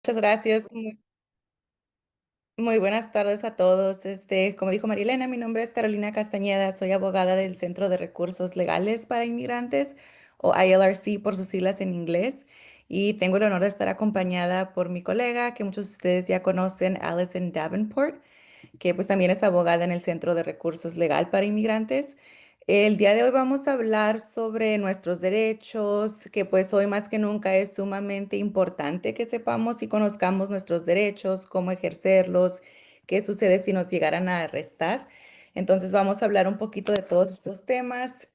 Muchas gracias. Muy buenas tardes a todos. Como dijo Marilena, mi nombre es Carolina Castañeda. Soy abogada del Centro de Recursos Legales para Inmigrantes, o ILRC por sus siglas en inglés. Y tengo el honor de estar acompañada por mi colega, que muchos de ustedes ya conocen, Alison Davenport, que pues también es abogada en el Centro de Recursos Legal para Inmigrantes. El día de hoy vamos a hablar sobre nuestros derechos, que pues hoy más que nunca es sumamente importante que sepamos y conozcamos nuestros derechos, cómo ejercerlos, qué sucede si nos llegaran a arrestar. Entonces vamos a hablar un poquito de todos estos temas,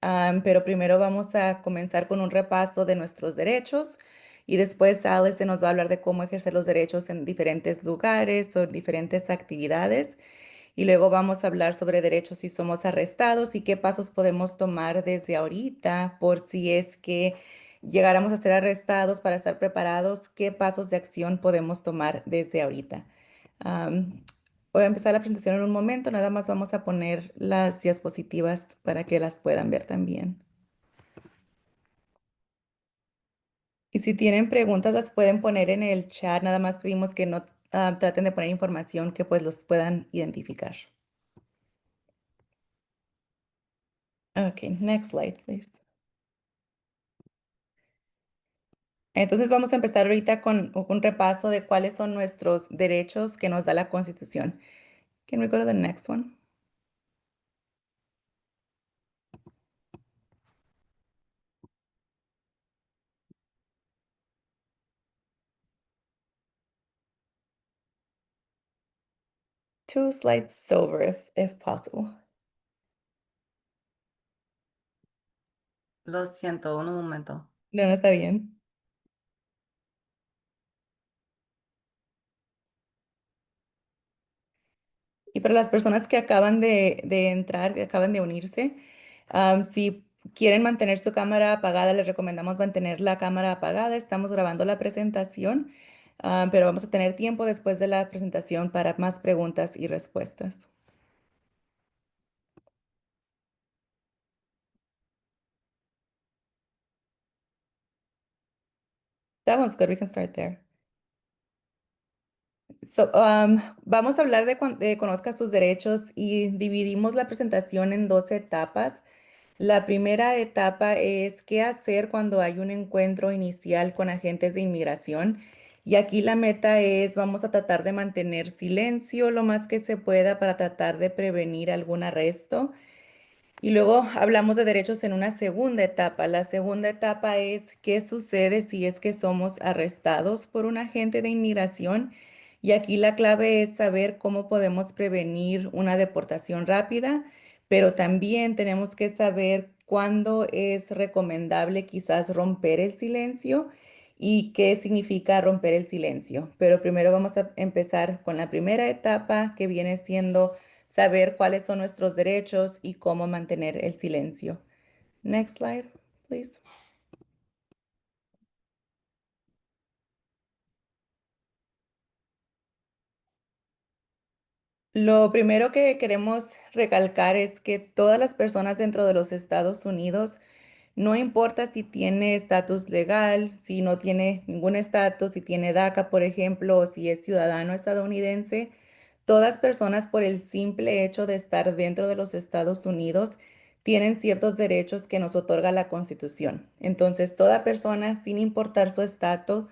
pero primero vamos a comenzar con un repaso de nuestros derechos. Y después Alice nos va a hablar de cómo ejercer los derechos en diferentes lugares o en diferentes actividades. Y luego vamos a hablar sobre derechos si somos arrestados y qué pasos podemos tomar desde ahorita por si es que llegáramos a ser arrestados para estar preparados, qué pasos de acción podemos tomar desde ahorita. Am, Voy a empezar la presentación en un momento, nada más vamos a poner las diapositivas para que las puedan ver también. Y si tienen preguntas, las pueden poner en el chat, nada más pedimos que no traten de poner información que pues los puedan identificar. Ok, next slide, please. Entonces vamos a empezar ahorita con un repaso de cuáles son nuestros derechos que nos da la Constitución. Can we go to the next one? Two slides over if possible. Lo siento, un momento. No, no está bien. Y para las personas que acaban de entrar, que acaban de unirse, si quieren mantener su cámara apagada, les recomendamos mantener la cámara apagada. Estamos grabando la presentación, pero vamos a tener tiempo después de la presentación para más preguntas y respuestas. That one's good. We can start there. Vamos a hablar de conozca sus derechos y dividimos la presentación en dos etapas. La primera etapa es qué hacer cuando hay un encuentro inicial con agentes de inmigración. Y aquí la meta es, vamos a tratar de mantener silencio lo más que se pueda para tratar de prevenir algún arresto. Y luego hablamos de derechos en una segunda etapa. La segunda etapa es qué sucede si es que somos arrestados por un agente de inmigración. Y aquí la clave es saber cómo podemos prevenir una deportación rápida, pero también tenemos que saber cuándo es recomendable quizás romper el silencio y qué significa romper el silencio. Pero primero vamos a empezar con la primera etapa que viene siendo saber cuáles son nuestros derechos y cómo mantener el silencio. Next slide, please. Lo primero que queremos recalcar es que todas las personas dentro de los Estados Unidos, no importa si tiene estatus legal, si no tiene ningún estatus, si tiene DACA, por ejemplo, o si es ciudadano estadounidense, todas personas por el simple hecho de estar dentro de los Estados Unidos tienen ciertos derechos que nos otorga la Constitución. Entonces, toda persona, sin importar su estatus,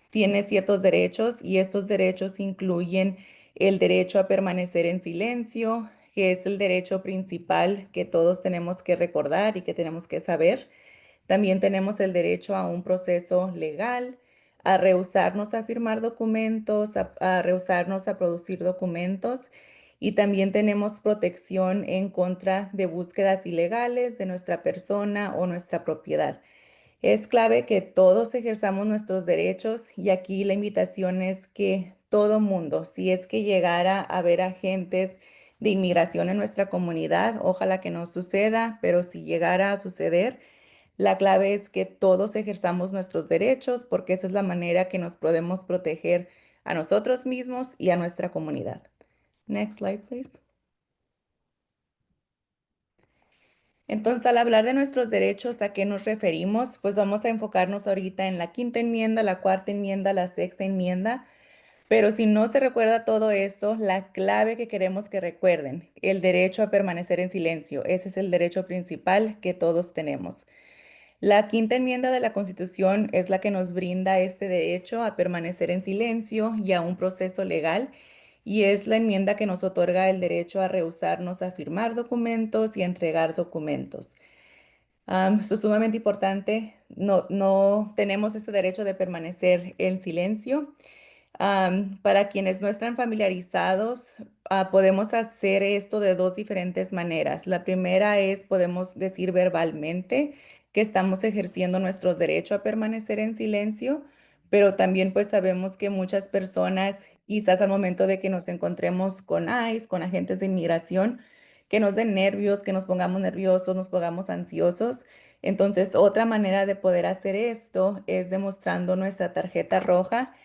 tiene ciertos derechos y estos derechos incluyen el derecho a permanecer en silencio, que es el derecho principal que todos tenemos que recordar y que tenemos que saber. También tenemos el derecho a un proceso legal, a rehusarnos a firmar documentos, a rehusarnos a producir documentos. Y también tenemos protección en contra de búsquedas ilegales de nuestra persona o nuestra propiedad. Es clave que todos ejerzamos nuestros derechos y aquí la invitación es que todo mundo, si es que llegara a haber agentes de inmigración en nuestra comunidad, ojalá que no suceda, pero si llegara a suceder, la clave es que todos ejerzamos nuestros derechos porque esa es la manera que nos podemos proteger a nosotros mismos y a nuestra comunidad. Next slide, please. Entonces, al hablar de nuestros derechos, ¿a qué nos referimos? Pues vamos a enfocarnos ahorita en la quinta enmienda, la cuarta enmienda, la sexta enmienda. Pero si no se recuerda todo esto, la clave que queremos que recuerden, el derecho a permanecer en silencio, ese es el derecho principal que todos tenemos. La quinta enmienda de la Constitución es la que nos brinda este derecho a permanecer en silencio y a un proceso legal, y es la enmienda que nos otorga el derecho a rehusarnos a firmar documentos y a entregar documentos. Esto es sumamente importante. No tenemos este derecho de permanecer en silencio. Para quienes no están familiarizados, podemos hacer esto de dos diferentes maneras. La primera es, podemos decir verbalmente que estamos ejerciendo nuestro derecho a permanecer en silencio, pero también pues sabemos que muchas personas, quizás al momento de que nos encontremos con ICE, con agentes de inmigración, que nos den nervios, que nos pongamos nerviosos, nos pongamos ansiosos. Entonces, otra manera de poder hacer esto es demostrando nuestra tarjeta roja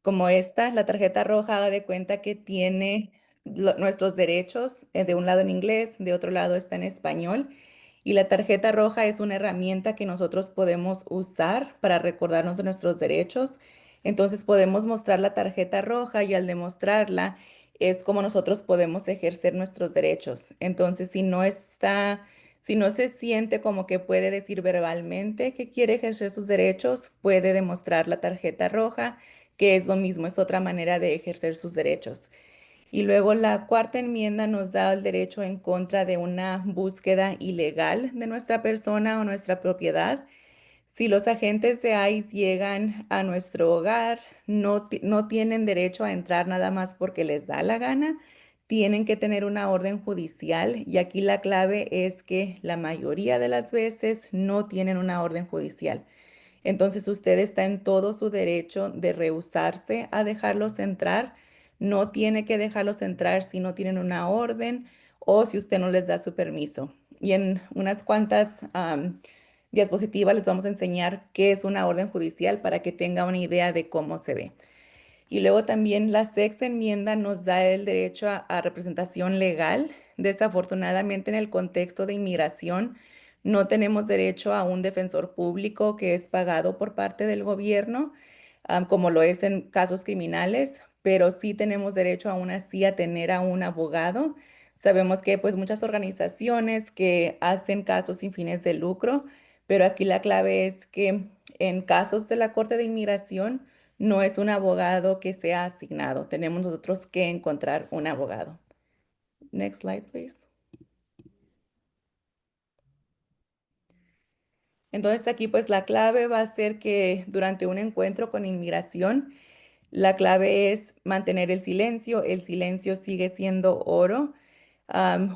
como esta, la tarjeta roja, haga de cuenta que tiene nuestros derechos, de un lado en inglés, de otro lado está en español. Y la tarjeta roja es una herramienta que nosotros podemos usar para recordarnos de nuestros derechos. Entonces podemos mostrar la tarjeta roja y al demostrarla es como nosotros podemos ejercer nuestros derechos. Entonces, si no se siente como que puede decir verbalmente que quiere ejercer sus derechos, puede demostrar la tarjeta roja, que es lo mismo, es otra manera de ejercer sus derechos. Y luego la cuarta enmienda nos da el derecho en contra de una búsqueda ilegal de nuestra persona o nuestra propiedad. Si los agentes de ICE llegan a nuestro hogar, no tienen derecho a entrar nada más porque les da la gana. Tienen que tener una orden judicial y aquí la clave es que la mayoría de las veces no tienen una orden judicial. Entonces usted está en todo su derecho de rehusarse a dejarlos entrar. No tiene que dejarlos entrar si no tienen una orden o si usted no les da su permiso. Y en unas cuantas diapositivas les vamos a enseñar qué es una orden judicial para que tenga una idea de cómo se ve. Y luego también la sexta enmienda nos da el derecho a representación legal. Desafortunadamente, en el contexto de inmigración, no tenemos derecho a un defensor público que es pagado por parte del gobierno, como lo es en casos criminales, pero sí tenemos derecho aún así a tener a un abogado. Sabemos que pues muchas organizaciones que hacen casos sin fines de lucro, pero aquí la clave es que en casos de la Corte de Inmigración, no es un abogado que sea asignado. Tenemos nosotros que encontrar un abogado. Next slide, please. Entonces aquí pues la clave va a ser que durante un encuentro con inmigración, la clave es mantener el silencio. El silencio sigue siendo oro.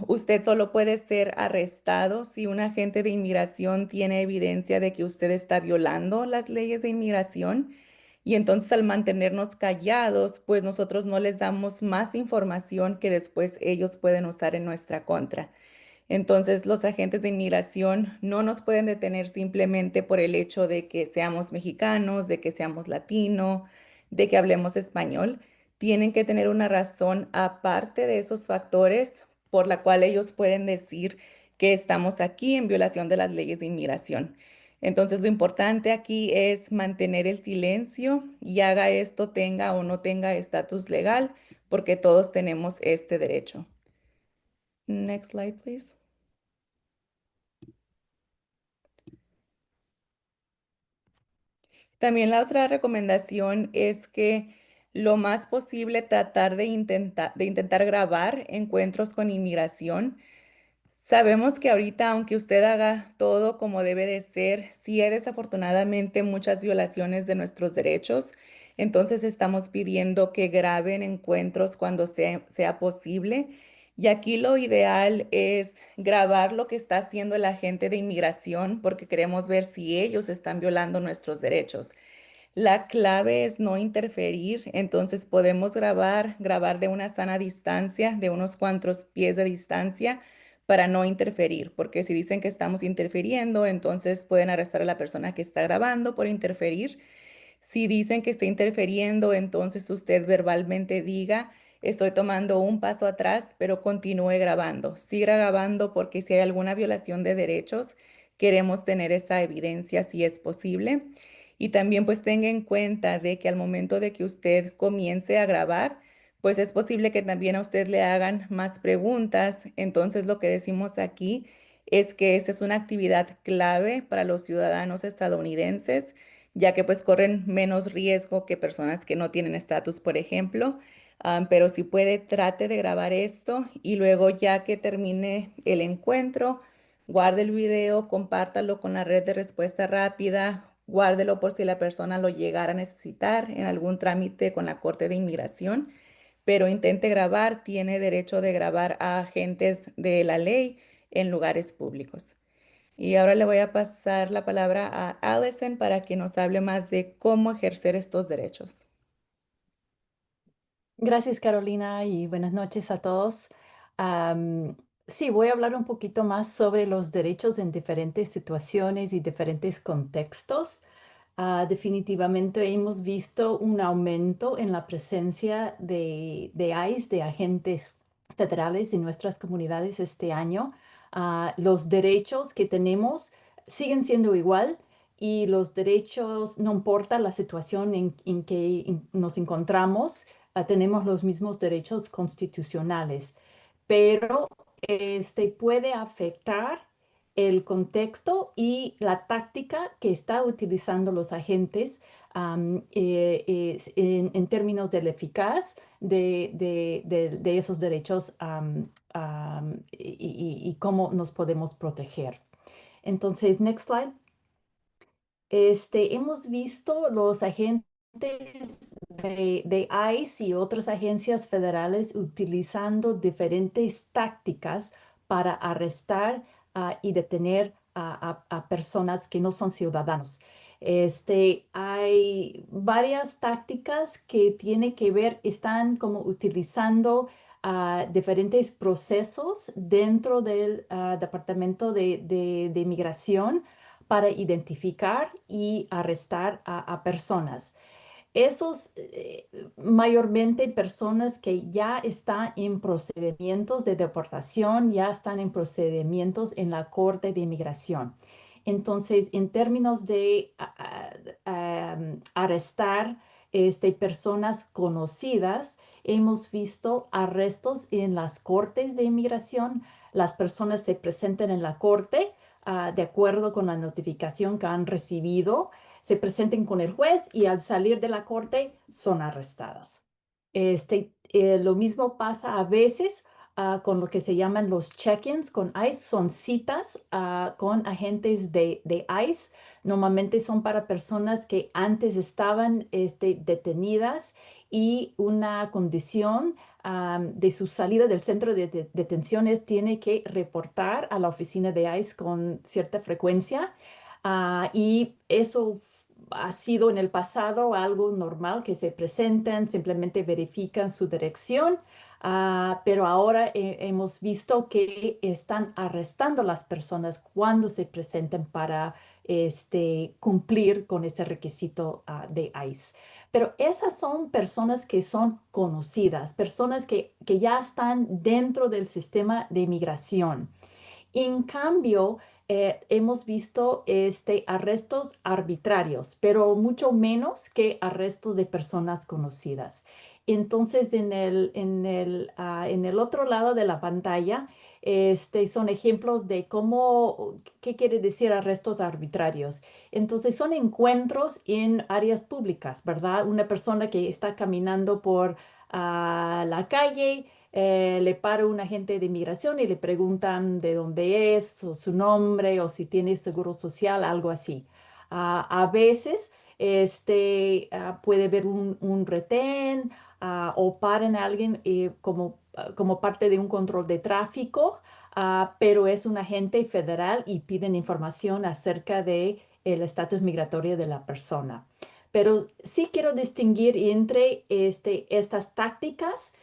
Usted solo puede ser arrestado si un agente de inmigración tiene evidencia de que usted está violando las leyes de inmigración. Y entonces al mantenernos callados, pues nosotros no les damos más información que después ellos pueden usar en nuestra contra. Entonces, los agentes de inmigración no nos pueden detener simplemente por el hecho de que seamos mexicanos, de que seamos latino, de que hablemos español. Tienen que tener una razón aparte de esos factores por la cual ellos pueden decir que estamos aquí en violación de las leyes de inmigración. Entonces, lo importante aquí es mantener el silencio y haga esto tenga o no tenga estatus legal, porque todos tenemos este derecho. Next slide, please. También la otra recomendación es que lo más posible tratar de intentar grabar encuentros con inmigración. Sabemos que ahorita, aunque usted haga todo como debe de ser, sí hay desafortunadamente muchas violaciones de nuestros derechos. Entonces estamos pidiendo que graben encuentros cuando sea posible. Y aquí lo ideal es grabar lo que está haciendo el agente de inmigración porque queremos ver si ellos están violando nuestros derechos. La clave es no interferir, entonces podemos grabar de una sana distancia, de unos cuantos pies de distancia, para no interferir, porque si dicen que estamos interfiriendo, entonces pueden arrestar a la persona que está grabando por interferir. Si dicen que está interfiriendo, entonces usted verbalmente diga, estoy tomando un paso atrás, pero continúe grabando. Siga grabando porque si hay alguna violación de derechos, queremos tener esa evidencia si es posible. Y también pues tenga en cuenta de que al momento de que usted comience a grabar, pues es posible que también a usted le hagan más preguntas. Entonces lo que decimos aquí es que esta es una actividad clave para los ciudadanos estadounidenses, ya que pues corren menos riesgo que personas que no tienen estatus, por ejemplo. Pero si puede, trate de grabar esto y luego ya que termine el encuentro, guarde el video, compártalo con la red de respuesta rápida, guárdelo por si la persona lo llegara a necesitar en algún trámite con la Corte de Inmigración, pero intente grabar, tiene derecho de grabar a agentes de la ley en lugares públicos. Y ahora le voy a pasar la palabra a Allison para que nos hable más de cómo ejercer estos derechos. Gracias, Carolina, y buenas noches a todos. Sí, voy a hablar un poquito más sobre los derechos en diferentes situaciones y diferentes contextos. Definitivamente hemos visto un aumento en la presencia de ICE, de agentes federales en nuestras comunidades este año. Los derechos que tenemos siguen siendo igual y los derechos, no importa la situación en que nos encontramos, tenemos los mismos derechos constitucionales, pero puede afectar el contexto y la táctica que está utilizando los agentes en términos de la eficaz de esos derechos y cómo nos podemos proteger. Entonces, next slide. Hemos visto los agentes de ICE y otras agencias federales utilizando diferentes tácticas para arrestar y detener a personas que no son ciudadanos. Hay varias tácticas que tienen que ver, están como utilizando diferentes procesos dentro del Departamento de Inmigración para identificar y arrestar a personas. Esos mayormente personas que ya están en procedimientos de deportación, ya están en procedimientos en la Corte de Inmigración. Entonces, en términos de arrestar personas conocidas, hemos visto arrestos en las cortes de inmigración. Las personas se presentan en la corte de acuerdo con la notificación que han recibido, se presenten con el juez y al salir de la corte son arrestadas. Lo mismo pasa a veces con lo que se llaman los check-ins con ICE, son citas con agentes de ICE. Normalmente son para personas que antes estaban detenidas y una condición de su salida del centro de detenciones tiene que reportar a la oficina de ICE con cierta frecuencia. Y eso ha sido en el pasado algo normal que se presentan, simplemente verifican su dirección, pero ahora hemos visto que están arrestando a las personas cuando se presentan para cumplir con ese requisito de ICE. Pero esas son personas que son conocidas, personas que ya están dentro del sistema de inmigración. En cambio, hemos visto arrestos arbitrarios, pero mucho menos que arrestos de personas conocidas. Entonces, en el otro lado de la pantalla, son ejemplos de qué quiere decir arrestos arbitrarios. Entonces, son encuentros en áreas públicas, ¿verdad? Una persona que está caminando por la calle le para un agente de inmigración y le preguntan de dónde es, o su nombre, o si tiene seguro social, algo así. A veces puede haber un retén o paren a alguien como parte de un control de tráfico, pero es un agente federal y piden información acerca de el estatus migratorio de la persona. Pero sí quiero distinguir entre estas tácticas.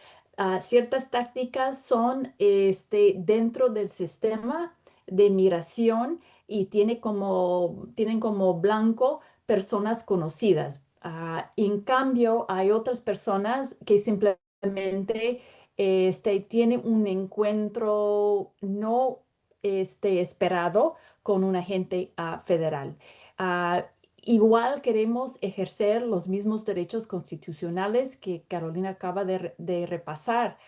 Ciertas tácticas son dentro del sistema de migración y tienen como blanco personas conocidas. En cambio, hay otras personas que simplemente tienen un encuentro no esperado con un agente federal. Ah, Igual queremos ejercer los mismos derechos constitucionales que Carolina acaba de repasar,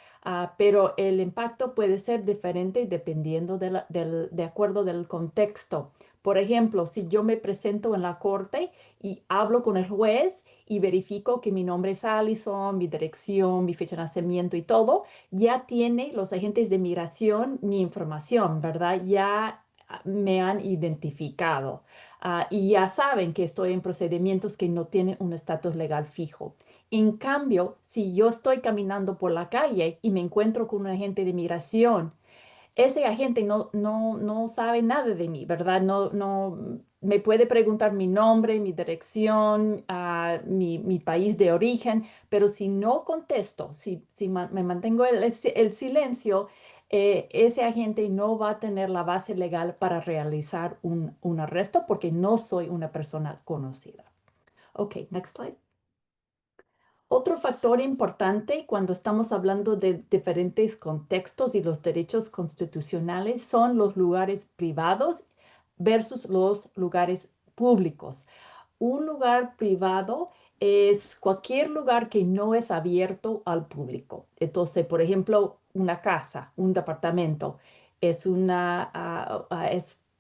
pero el impacto puede ser diferente dependiendo de acuerdo del contexto. Por ejemplo, si yo me presento en la corte y hablo con el juez y verifico que mi nombre es Allison, mi dirección, mi fecha de nacimiento y todo, ya tiene los agentes de migración mi información, ¿verdad? Ya me han identificado, y ya saben que estoy en procedimientos que no tienen un estatus legal fijo. En cambio, si yo estoy caminando por la calle y me encuentro con un agente de migración, ese agente no sabe nada de mí, ¿verdad? No me puede preguntar mi nombre, mi dirección, mi país de origen, pero si no contesto, si me mantengo el silencio, ese agente no va a tener la base legal para realizar un arresto porque no soy una persona conocida. Ok, next slide. Otro factor importante cuando estamos hablando de diferentes contextos y los derechos constitucionales son los lugares privados versus los lugares públicos. Un lugar privado es cualquier lugar que no es abierto al público. Entonces, por ejemplo, una casa, un departamento, es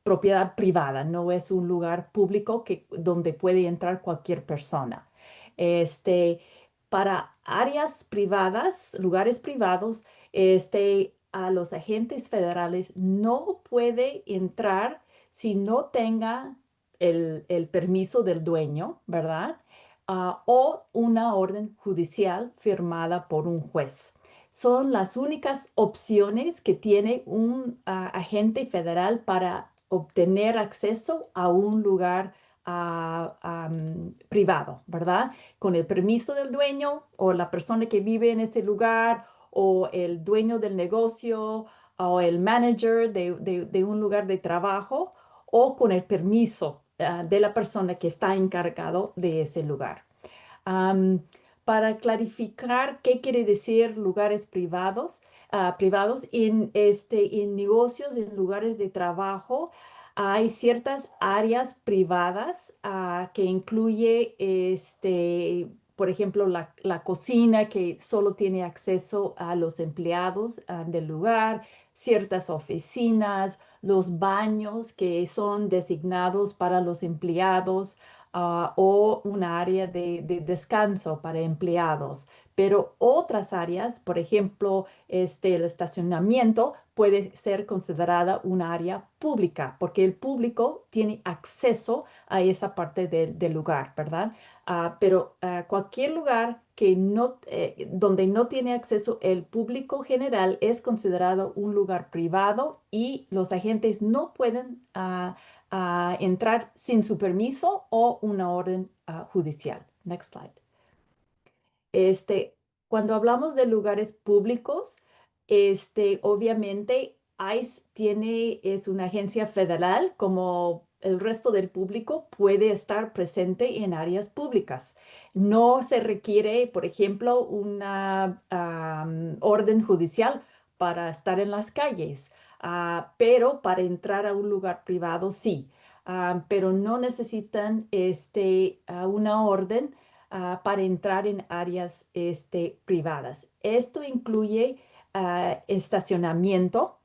propiedad privada, no es un lugar público donde puede entrar cualquier persona. Este, para áreas privadas, lugares privados, a los agentes federales no puede entrar si no tenga el permiso del dueño, ¿verdad? O una orden judicial firmada por un juez. Son las únicas opciones que tiene un agente federal para obtener acceso a un lugar privado, ¿verdad? Con el permiso del dueño o la persona que vive en ese lugar o el dueño del negocio o el manager de un lugar de trabajo o con el permiso de la persona que está encargado de ese lugar. Am, para clarificar qué quiere decir lugares privados, privados en negocios, en lugares de trabajo, hay ciertas áreas privadas que incluye, por ejemplo, la cocina que solo tiene acceso a los empleados del lugar, ciertas oficinas, los baños que son designados para los empleados, o un área de descanso para empleados. Pero otras áreas, por ejemplo, el estacionamiento puede ser considerada un área pública porque el público tiene acceso a esa parte del lugar, ¿verdad? Pero cualquier lugar donde no tiene acceso el público general es considerado un lugar privado y los agentes no pueden entrar sin su permiso o una orden judicial. Next slide. Este, Cuando hablamos de lugares públicos, obviamente ICE es una agencia federal, como el resto del público puede estar presente en áreas públicas. No se requiere, por ejemplo, una orden judicial para estar en las calles, pero para entrar a un lugar privado sí. Pero no necesitan una orden para entrar en áreas privadas. Esto incluye estacionamiento,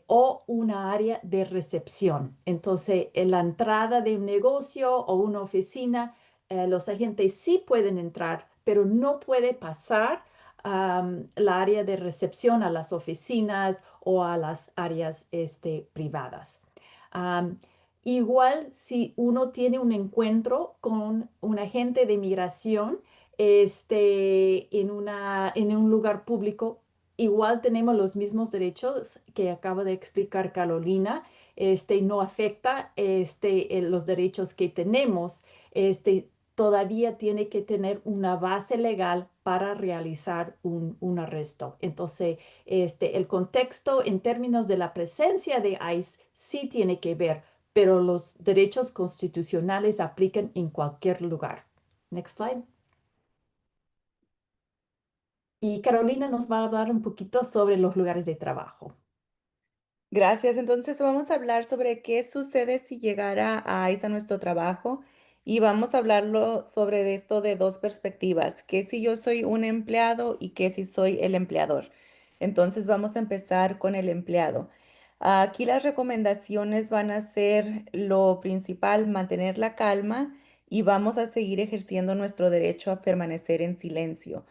o una área de recepción. Entonces, en la entrada de un negocio o una oficina, los agentes sí pueden entrar, pero no puede pasar la área de recepción a las oficinas o a las áreas privadas. Am, Igual si uno tiene un encuentro con un agente de migración en un lugar público, igual tenemos los mismos derechos que acaba de explicar Carolina. No afecta los derechos que tenemos. Todavía tiene que tener una base legal para realizar un arresto. Entonces, el contexto en términos de la presencia de ICE sí tiene que ver, pero los derechos constitucionales aplican en cualquier lugar. Next slide. Y Carolina nos va a hablar un poquito sobre los lugares de trabajo. Gracias. Entonces vamos a hablar sobre qué sucede si llegara a ICE a nuestro trabajo y vamos a hablarlo sobre esto de dos perspectivas, que si yo soy un empleado y que si soy el empleador. Entonces vamos a empezar con el empleado. Aquí las recomendaciones van a ser lo principal, mantener la calma y vamos a seguir ejerciendo nuestro derecho a permanecer en silencio.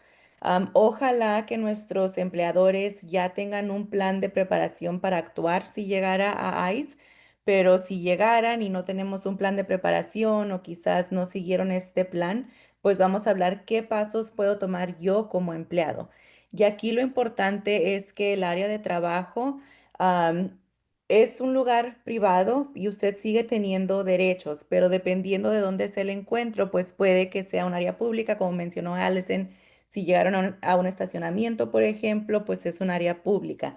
Ojalá que nuestros empleadores ya tengan un plan de preparación para actuar si llegara a ICE, pero si llegaran y no tenemos un plan de preparación o quizás no siguieron este plan, pues vamos a hablar qué pasos puedo tomar yo como empleado. Y aquí lo importante es que el área de trabajo am, es un lugar privado y usted sigue teniendo derechos, pero dependiendo de dónde es el encuentro, pues puede que sea un área pública, como mencionó Allison. Si llegaron a un estacionamiento, por ejemplo, pues es un área pública.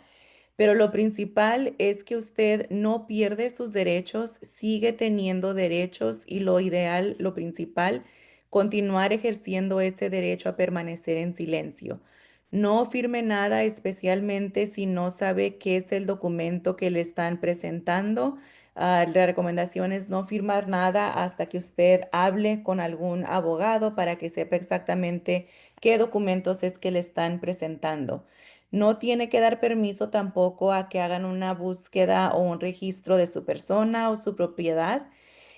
Pero lo principal es que usted no pierde sus derechos, sigue teniendo derechos y lo ideal, lo principal, continuar ejerciendo ese derecho a permanecer en silencio. No firme nada, especialmente si no sabe qué es el documento que le están presentando. La recomendación es no firmar nada hasta que usted hable con algún abogado para que sepa exactamente qué documentos es que le están presentando. No tiene que dar permiso tampoco a que hagan una búsqueda o un registro de su persona o su propiedad.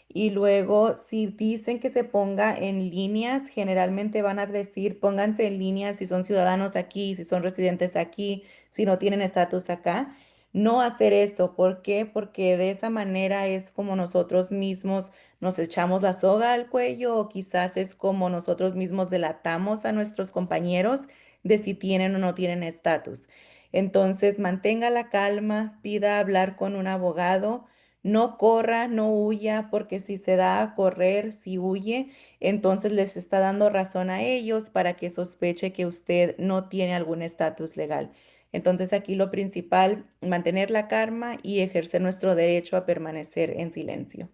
Y luego, si dicen que se ponga en líneas, generalmente van a decir pónganse en línea si son ciudadanos aquí, si son residentes aquí, si no tienen estatus acá. No hacer eso. ¿Por qué? Porque de esa manera es como nosotros mismos nos echamos la soga al cuello o quizás es como nosotros mismos delatamos a nuestros compañeros de si tienen o no tienen estatus. Entonces, mantenga la calma, pida hablar con un abogado. No corra, no huya, porque si se da a correr, si huye, entonces les está dando razón a ellos para que sospeche que usted no tiene algún estatus legal. Entonces aquí lo principal, mantener la calma y ejercer nuestro derecho a permanecer en silencio.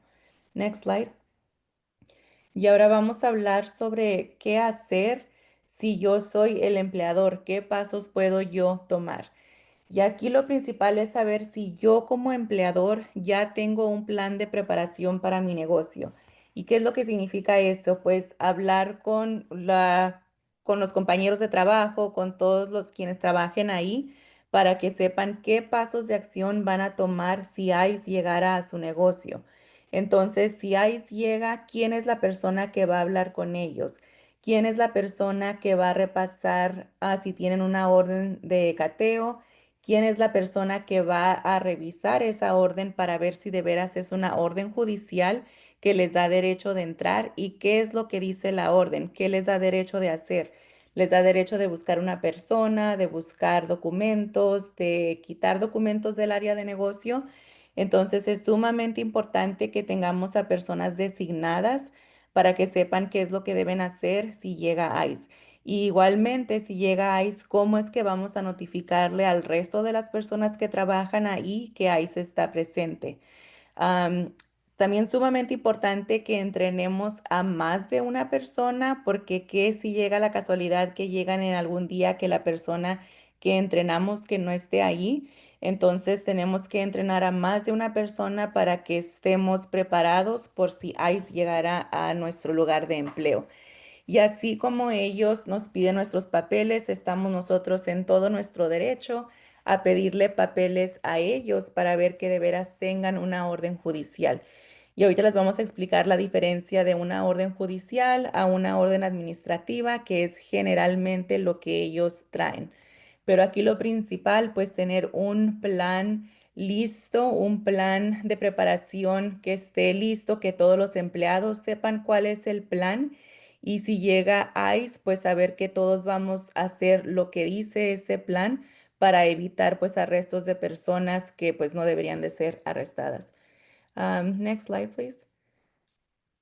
Next slide. Y ahora vamos a hablar sobre qué hacer si yo soy el empleador, qué pasos puedo yo tomar. Y aquí lo principal es saber si yo como empleador ya tengo un plan de preparación para mi negocio. ¿Y qué es lo que significa esto? Pues hablar con los compañeros de trabajo, con todos los quienes trabajen ahí, para que sepan qué pasos de acción van a tomar si ICE llegara a su negocio. Entonces, si ICE llega, ¿quién es la persona que va a hablar con ellos? ¿Quién es la persona que va a repasar si tienen una orden de cateo? ¿Quién es la persona que va a revisar esa orden para ver si de veras es una orden judicial que les da derecho de entrar? ¿Y qué es lo que dice la orden? ¿Qué les da derecho de hacer? Les da derecho de buscar una persona, de buscar documentos, de quitar documentos del área de negocio. Entonces es sumamente importante que tengamos a personas designadas para que sepan qué es lo que deben hacer si llega ICE. Y igualmente, si llega ICE, ¿cómo es que vamos a notificarle al resto de las personas que trabajan ahí que ICE está presente? Am, También sumamente importante que entrenemos a más de una persona, porque qué si llega la casualidad que llegan en algún día que la persona que entrenamos que no esté ahí. Entonces tenemos que entrenar a más de una persona para que estemos preparados por si ICE llegara a nuestro lugar de empleo. Y así como ellos nos piden nuestros papeles, estamos nosotros en todo nuestro derecho a pedirle papeles a ellos para ver que de veras tengan una orden judicial. Y ahorita les vamos a explicar la diferencia de una orden judicial a una orden administrativa, que es generalmente lo que ellos traen. Pero aquí lo principal, pues tener un plan listo, un plan de preparación que esté listo, que todos los empleados sepan cuál es el plan. Y si llega ICE, pues saber que todos vamos a hacer lo que dice ese plan para evitar pues arrestos de personas que pues no deberían de ser arrestadas. Next slide, please.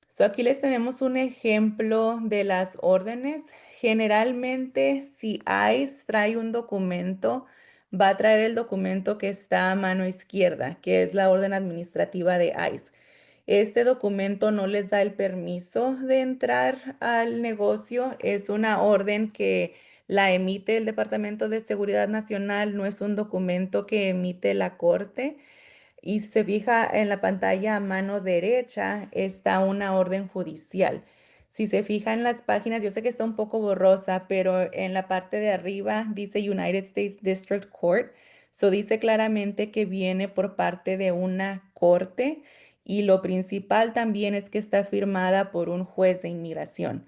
So, aquí les tenemos un ejemplo de las órdenes. Generalmente, si ICE trae un documento, va a traer el documento que está a mano izquierda, que es la orden administrativa de ICE. Este documento no les da el permiso de entrar al negocio. Es una orden que la emite el Departamento de Seguridad Nacional, no es un documento que emite la Corte. Y si se fija en la pantalla a mano derecha está una orden judicial. Si se fija en las páginas, yo sé que está un poco borrosa, pero en la parte de arriba dice United States District Court. So dice claramente que viene por parte de una corte y lo principal también es que está firmada por un juez de inmigración.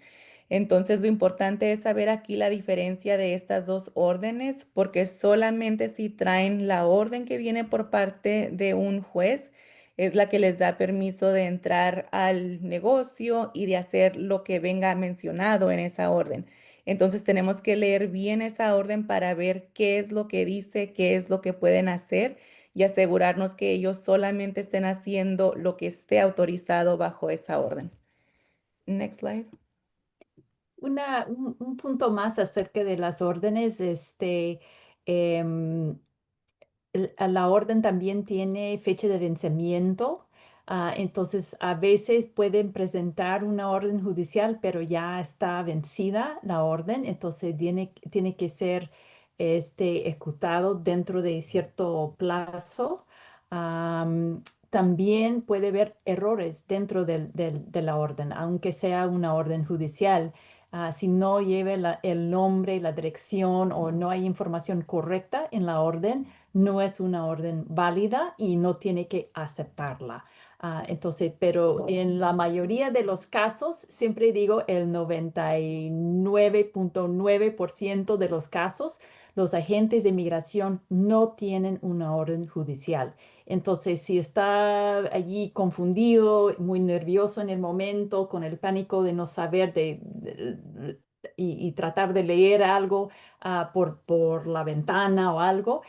Entonces, lo importante es saber aquí la diferencia de estas dos órdenes, porque solamente si traen la orden que viene por parte de un juez es la que les da permiso de entrar al negocio y de hacer lo que venga mencionado en esa orden. Entonces, tenemos que leer bien esa orden para ver qué es lo que dice, qué es lo que pueden hacer y asegurarnos que ellos solamente estén haciendo lo que esté autorizado bajo esa orden. Next slide. Un punto más acerca de las órdenes, em, la orden también tiene fecha de vencimiento. Entonces, a veces pueden presentar una orden judicial, pero ya está vencida la orden, entonces tiene que ser ejecutado dentro de cierto plazo. Am, También puede haber errores dentro de la orden, aunque sea una orden judicial. Si no lleva el nombre, la dirección o no hay información correcta en la orden, no es una orden válida y no tiene que aceptarla. Entonces, pero en la mayoría de los casos, siempre digo el 99.9% de los casos, los agentes de migración no tienen una orden judicial. Entonces, si está allí confundido, muy nervioso en el momento, con el pánico de no saber y tratar de leer algo por la ventana o algo,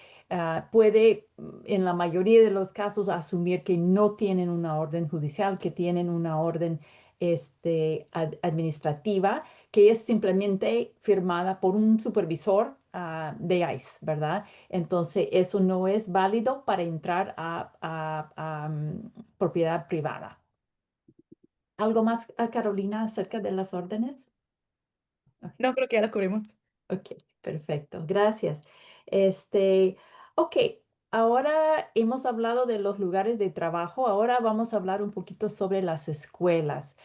puede en la mayoría de los casos asumir que no tienen una orden judicial, que tienen una orden administrativa, que es simplemente firmada por un supervisor de ICE, ¿verdad? Entonces, eso no es válido para entrar a propiedad privada. ¿Algo más, Carolina, acerca de las órdenes? Ok. No, creo que ya las cubrimos. Ok, perfecto, gracias. Este, ok, ahora hemos hablado de los lugares de trabajo, ahora vamos a hablar un poquito sobre las escuelas.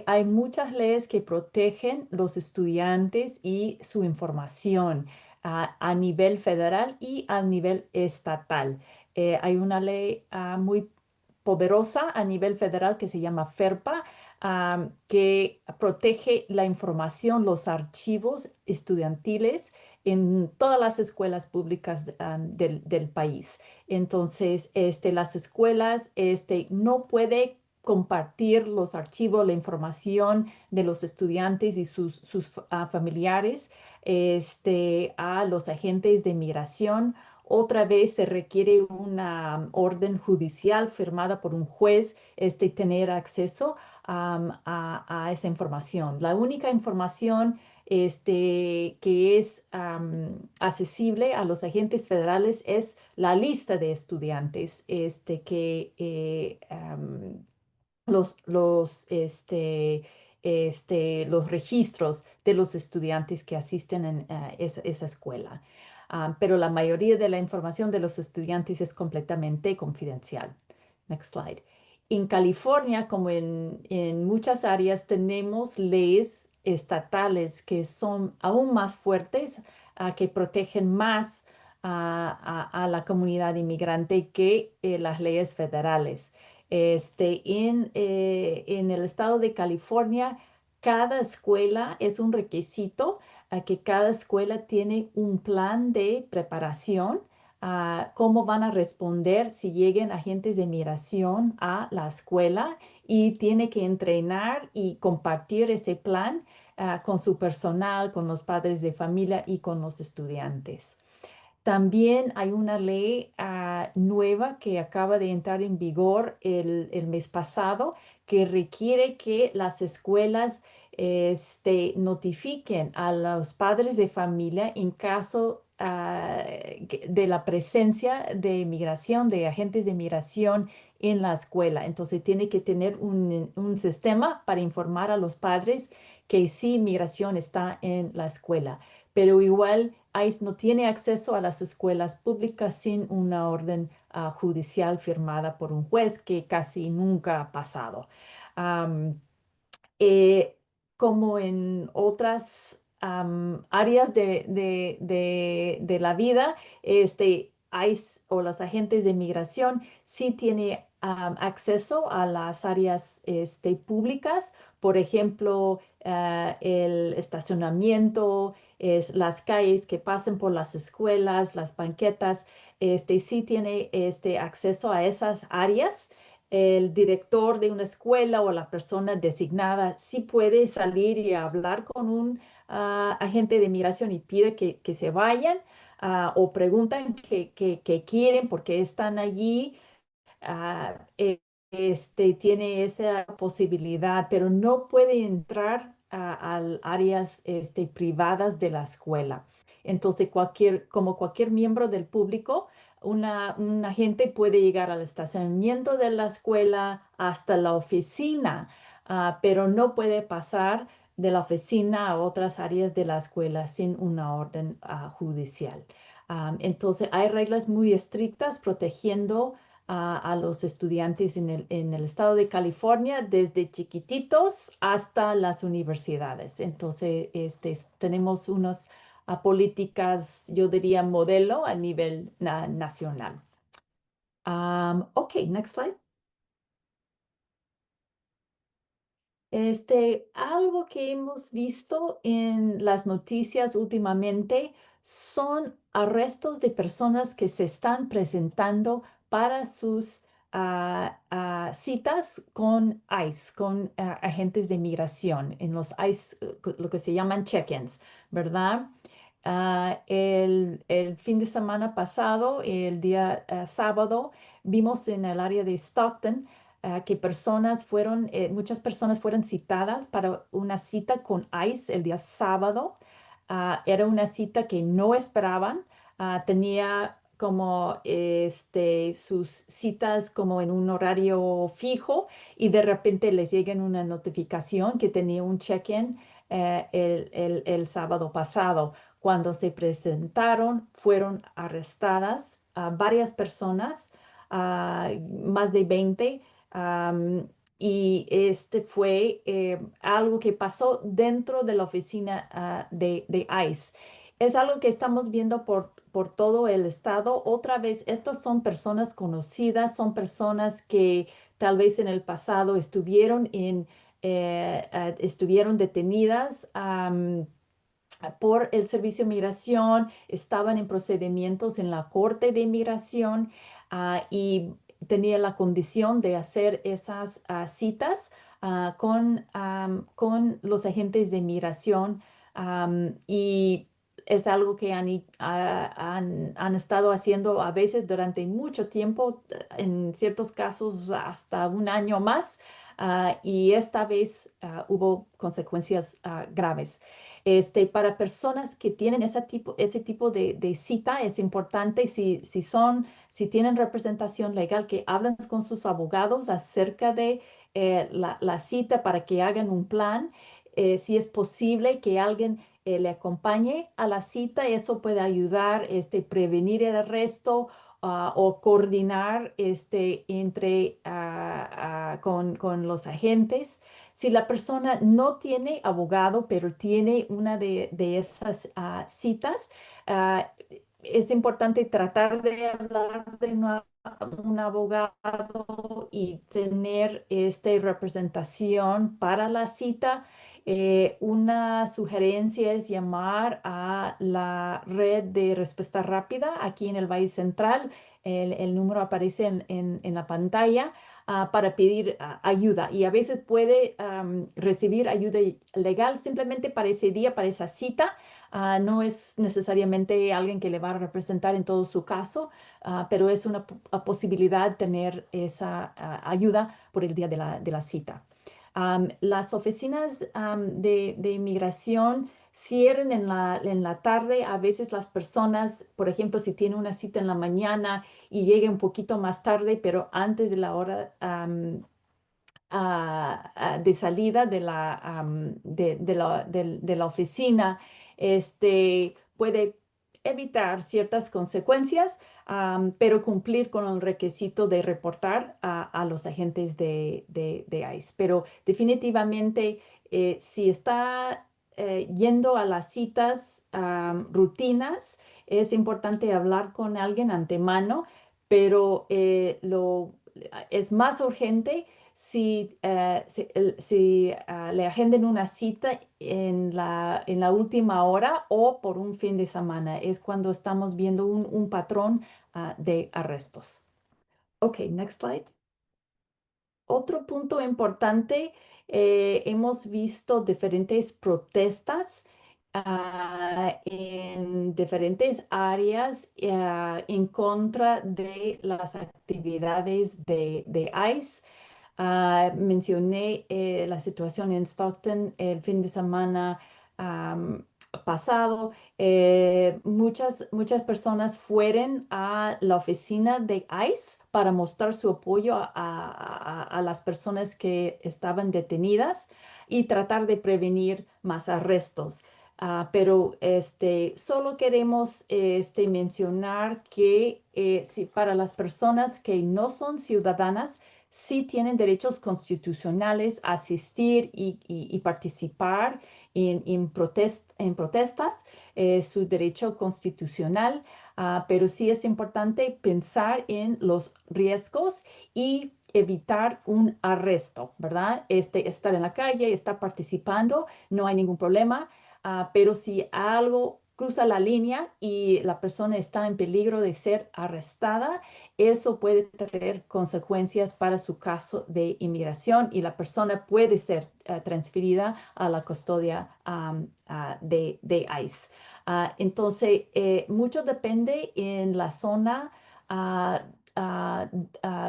Hay muchas leyes que protegen los estudiantes y su información a nivel federal y a nivel estatal. Hay una ley muy poderosa a nivel federal que se llama FERPA, que protege la información, los archivos estudiantiles en todas las escuelas públicas del país. Entonces, las escuelas no puede compartir los archivos, la información de los estudiantes y sus familiares a los agentes de migración. Otra vez se requiere una orden judicial firmada por un juez, tener acceso a esa información. La única información que es accesible a los agentes federales es la lista de estudiantes los registros de los estudiantes que asisten en esa escuela. Pero la mayoría de la información de los estudiantes es completamente confidencial. Next slide. En California, como en muchas áreas, tenemos leyes estatales que son aún más fuertes, que protegen más a la comunidad inmigrante que las leyes federales. En el estado de California, cada escuela es un requisito a que cada escuela tiene un plan de preparación a cómo van a responder si lleguen agentes de migración a la escuela y tiene que entrenar y compartir ese plan con su personal, con los padres de familia y con los estudiantes. También hay una ley nueva que acaba de entrar en vigor el mes pasado que requiere que las escuelas notifiquen a los padres de familia en caso de la presencia de migración, de agentes de migración en la escuela. Entonces tiene que tener un sistema para informar a los padres que sí, migración está en la escuela. pero igual ICE no tiene acceso a las escuelas públicas sin una orden judicial firmada por un juez que casi nunca ha pasado. Am, eh, Como en otras áreas de la vida, ICE o los agentes de migración sí tienen acceso a las áreas públicas, por ejemplo, el estacionamiento, las calles que pasen por las escuelas, las banquetas, sí tiene acceso a esas áreas. El director de una escuela o la persona designada sí puede salir y hablar con un agente de migración y pide que se vayan, o preguntan qué quieren, por qué están allí. ah, eh, Tiene esa posibilidad, pero no puede entrar a áreas privadas de la escuela. Entonces, como cualquier miembro del público, un agente puede llegar al estacionamiento de la escuela hasta la oficina, pero no puede pasar de la oficina a otras áreas de la escuela sin una orden judicial. Entonces, hay reglas muy estrictas protegiendo a los estudiantes en el estado de California, desde chiquititos hasta las universidades. Entonces, tenemos unas políticas, yo diría, modelo a nivel nacional. Ok, next slide. Algo que hemos visto en las noticias últimamente son arrestos de personas que se están presentando para sus citas con ICE, con agentes de migración, en los ICE, lo que se llaman check-ins, ¿verdad? El fin de semana pasado, el día sábado, vimos en el área de Stockton que muchas personas fueron citadas para una cita con ICE el día sábado. Era una cita que no esperaban. Tenía como sus citas como en un horario fijo, y de repente les llega una notificación que tenía un check-in el sábado pasado. Cuando se presentaron, fueron arrestadas varias personas, más de 20. Am, y este fue algo que pasó dentro de la oficina de ICE. Es algo que estamos viendo por todo el estado. Otra vez, estas son personas conocidas, son personas que tal vez en el pasado estuvieron detenidas por el Servicio de Migración, estaban en procedimientos en la Corte de Inmigración, y tenía la condición de hacer esas citas con los agentes de migración, y es algo que han estado haciendo a veces durante mucho tiempo, en ciertos casos hasta un año más, y esta vez hubo consecuencias graves. Para personas que tienen ese tipo de cita, es importante si tienen representación legal, que hablen con sus abogados acerca de la cita para que hagan un plan. Si es posible que alguien le acompañe a la cita, eso puede ayudar, prevenir el arresto, o coordinar con los agentes. Si la persona no tiene abogado, pero tiene una de esas citas, ah, es importante tratar de hablar de un abogado y tener representación para la cita. Una sugerencia es llamar a la red de respuesta rápida aquí en el Valle Central. El número aparece en la pantalla, para pedir ayuda, y a veces puede recibir ayuda legal simplemente para ese día, para esa cita. No es necesariamente alguien que le va a representar en todo su caso, pero es una posibilidad tener esa ayuda por el día de la cita. Las oficinas de inmigración cierran en la tarde. A veces las personas, por ejemplo, si tienen una cita en la mañana y llega un poquito más tarde, pero antes de la hora de salida de la oficina, puede evitar ciertas consecuencias, pero cumplir con el requisito de reportar a los agentes de ICE. Pero definitivamente, si está yendo a las citas rutinas, es importante hablar con alguien antemano, pero es más urgente si le agenden una cita en la última hora o por un fin de semana. Es cuando estamos viendo un patrón de arrestos. Ok, next slide. Otro punto importante, hemos visto diferentes protestas en diferentes áreas en contra de las actividades de ICE. Mencioné la situación en Stockton el fin de semana am, pasado. Muchas personas fueron a la oficina de ICE para mostrar su apoyo a las personas que estaban detenidas y tratar de prevenir más arrestos. Pero solo queremos mencionar que si para las personas que no son ciudadanas, sí tienen derechos constitucionales a asistir y participar en protestas, su derecho constitucional, pero sí es importante pensar en los riesgos y evitar un arresto, ¿verdad? Estar en la calle, estar participando, no hay ningún problema, pero si algo cruza la línea y la persona está en peligro de ser arrestada, eso puede traer consecuencias para su caso de inmigración y la persona puede ser transferida a la custodia de ICE. Entonces, mucho depende en la zona ah, ah,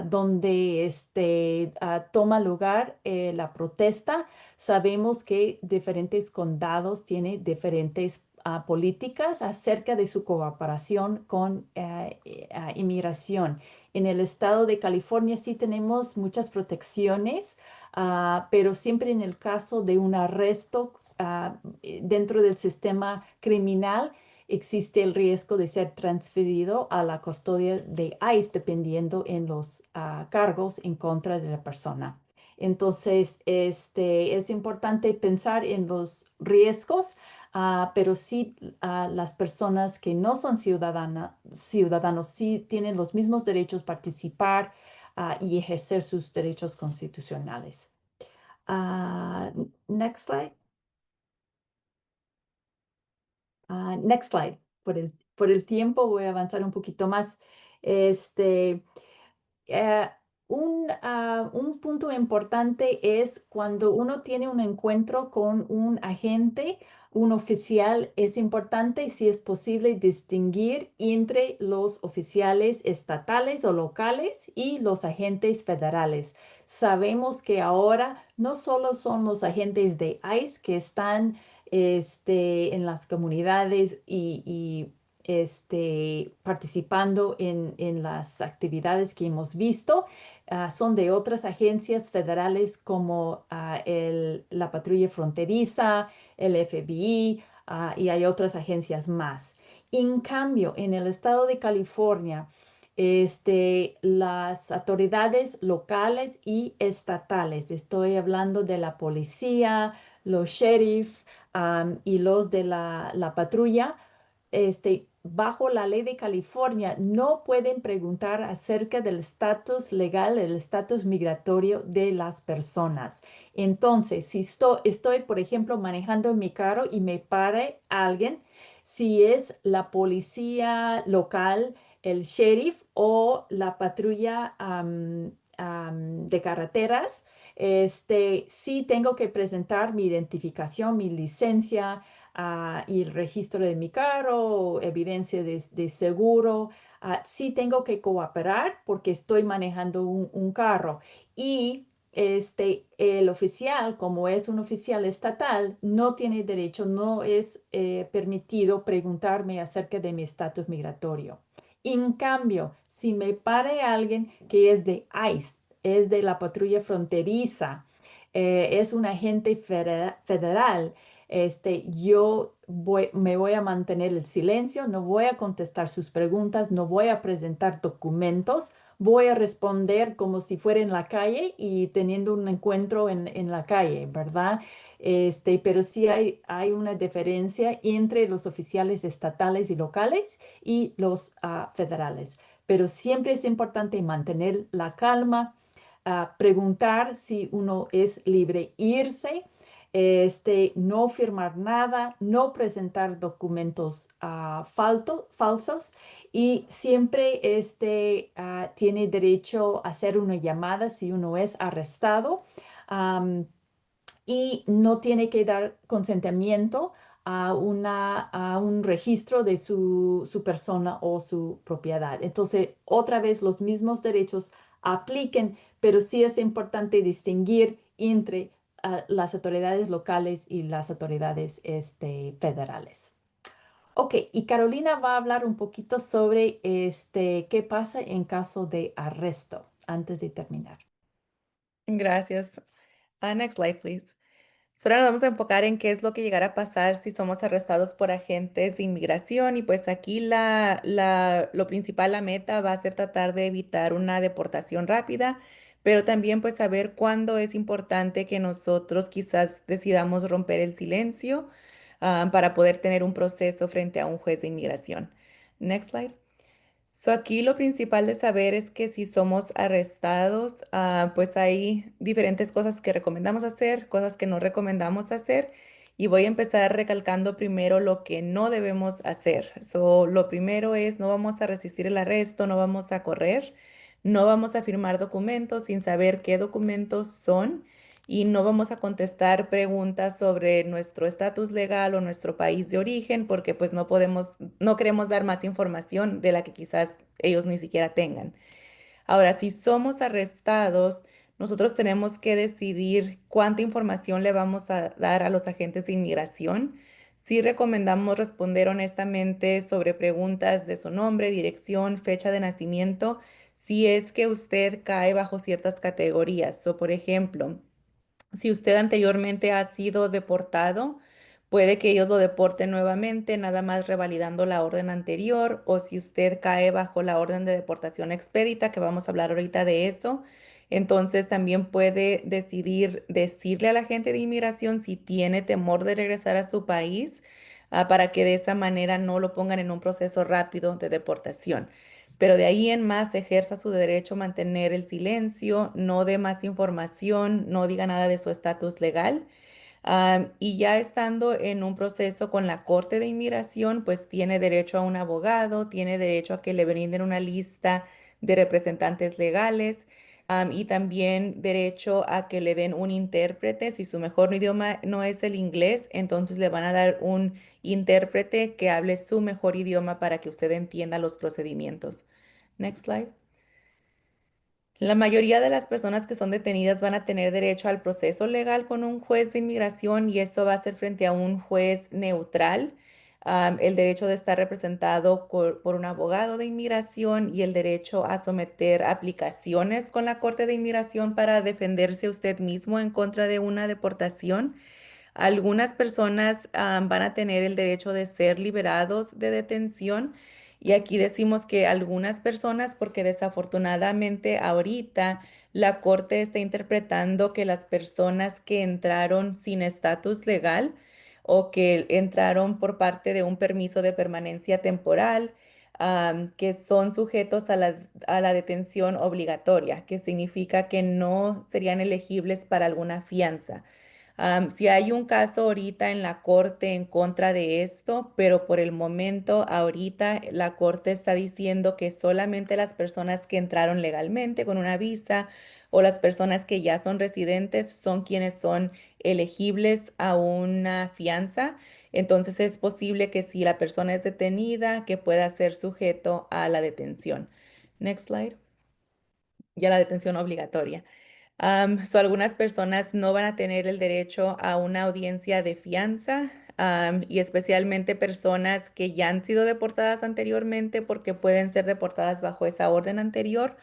donde toma lugar la protesta. Sabemos que diferentes condados tienen diferentes políticas acerca de su cooperación con inmigración. En el estado de California sí tenemos muchas protecciones, pero siempre en el caso de un arresto dentro del sistema criminal, existe el riesgo de ser transferido a la custodia de ICE dependiendo en los cargos en contra de la persona. Entonces, es importante pensar en los riesgos, pero sí las personas que no son ciudadanos sí tienen los mismos derechos participar y ejercer sus derechos constitucionales. Ah, Next slide. Next slide. Por el tiempo voy a avanzar un poquito más. Este, eh, un punto importante es cuando uno tiene un encuentro con un agente, un oficial, es importante, si es posible, distinguir entre los oficiales estatales o locales y los agentes federales. Sabemos que ahora no solo son los agentes de ICE que están en las comunidades y participando en las actividades que hemos visto. Son de otras agencias federales como la Patrulla Fronteriza, el FBI, y hay otras agencias más. En cambio, en el estado de California, las autoridades locales y estatales, estoy hablando de la policía, los sheriff, y los de la patrulla, bajo la ley de California, no pueden preguntar acerca del estatus legal, el estatus migratorio de las personas. Entonces, si estoy, por ejemplo, manejando mi carro y me pare alguien, si es la policía local, el sheriff o la patrulla de carreteras, sí tengo que presentar mi identificación, mi licencia, y el registro de mi carro, evidencia de seguro. Sí tengo que cooperar porque estoy manejando un carro. Y el oficial, como es un oficial estatal, no tiene derecho, no es permitido preguntarme acerca de mi estatus migratorio. En cambio, si me pare alguien que es de ICE, es de la patrulla fronteriza, es un agente federal, yo me voy a mantener el silencio, no voy a contestar sus preguntas, no voy a presentar documentos, voy a responder como si fuera en la calle y teniendo un encuentro en la calle, ¿verdad? Pero sí hay una diferencia entre los oficiales estatales y locales y los federales. Pero siempre es importante mantener la calma, preguntar si uno es libre irse, no firmar nada, no presentar documentos falsos y siempre tiene derecho a hacer una llamada si uno es arrestado. am, y no tiene que dar consentimiento a un registro de su persona o su propiedad. Entonces, otra vez los mismos derechos apliquen, pero sí es importante distinguir entre las autoridades locales y las autoridades federales. Ok, y Carolina va a hablar un poquito sobre qué pasa en caso de arresto antes de terminar. Gracias. Next slide, please. Ahora nos vamos a enfocar en qué es lo que llegará a pasar si somos arrestados por agentes de inmigración y pues aquí lo principal, la meta va a ser tratar de evitar una deportación rápida, pero también pues saber cuándo es importante que nosotros quizás decidamos romper el silencio para poder tener un proceso frente a un juez de inmigración. Next slide. So aquí lo principal de saber es que si somos arrestados, pues hay diferentes cosas que recomendamos hacer, cosas que no recomendamos hacer. Y voy a empezar recalcando primero lo que no debemos hacer. So, lo primero es no vamos a resistir el arresto, no vamos a correr, no vamos a firmar documentos sin saber qué documentos son y no vamos a contestar preguntas sobre nuestro estatus legal o nuestro país de origen porque pues no queremos dar más información de la que quizás ellos ni siquiera tengan. Ahora, si somos arrestados, nosotros tenemos que decidir cuánta información le vamos a dar a los agentes de inmigración. Sí recomendamos responder honestamente sobre preguntas de su nombre, dirección, fecha de nacimiento, si es que usted cae bajo ciertas categorías. O, por ejemplo, si usted anteriormente ha sido deportado, puede que ellos lo deporten nuevamente, nada más revalidando la orden anterior, o si usted cae bajo la orden de deportación expedita, que vamos a hablar ahorita de eso, entonces también puede decidir decirle a la gente de inmigración si tiene temor de regresar a su país, para que de esa manera no lo pongan en un proceso rápido de deportación. Pero de ahí en más ejerza su derecho a mantener el silencio, no dé más información, no diga nada de su estatus legal. Y ya estando en un proceso con la Corte de Inmigración, pues tiene derecho a un abogado, tiene derecho a que le brinden una lista de representantes legales, y también derecho a que le den un intérprete. Si su mejor idioma no es el inglés, entonces le van a dar un intérprete que hable su mejor idioma para que usted entienda los procedimientos. Next slide. La mayoría de las personas que son detenidas van a tener derecho al proceso legal con un juez de inmigración y esto va a ser frente a un juez neutral. El derecho de estar representado por un abogado de inmigración y el derecho a someter aplicaciones con la Corte de Inmigración para defenderse usted mismo en contra de una deportación. Algunas personas van a tener el derecho de ser liberados de detención y aquí decimos que algunas personas, porque desafortunadamente ahorita la corte está interpretando que las personas que entraron sin estatus legal o que entraron por parte de un permiso de permanencia temporal, que son sujetos a la detención obligatoria, que significa que no serían elegibles para alguna fianza. Si hay un caso ahorita en la corte en contra de esto, pero por el momento, ahorita la corte está diciendo que solamente las personas que entraron legalmente con una visa o las personas que ya son residentes son quienes son elegibles a una fianza. Entonces es posible que si la persona es detenida, que pueda ser sujeto a la detención. Next slide. Y a la detención obligatoria. Algunas personas no van a tener el derecho a una audiencia de fianza, y especialmente personas que ya han sido deportadas anteriormente porque pueden ser deportadas bajo esa orden anterior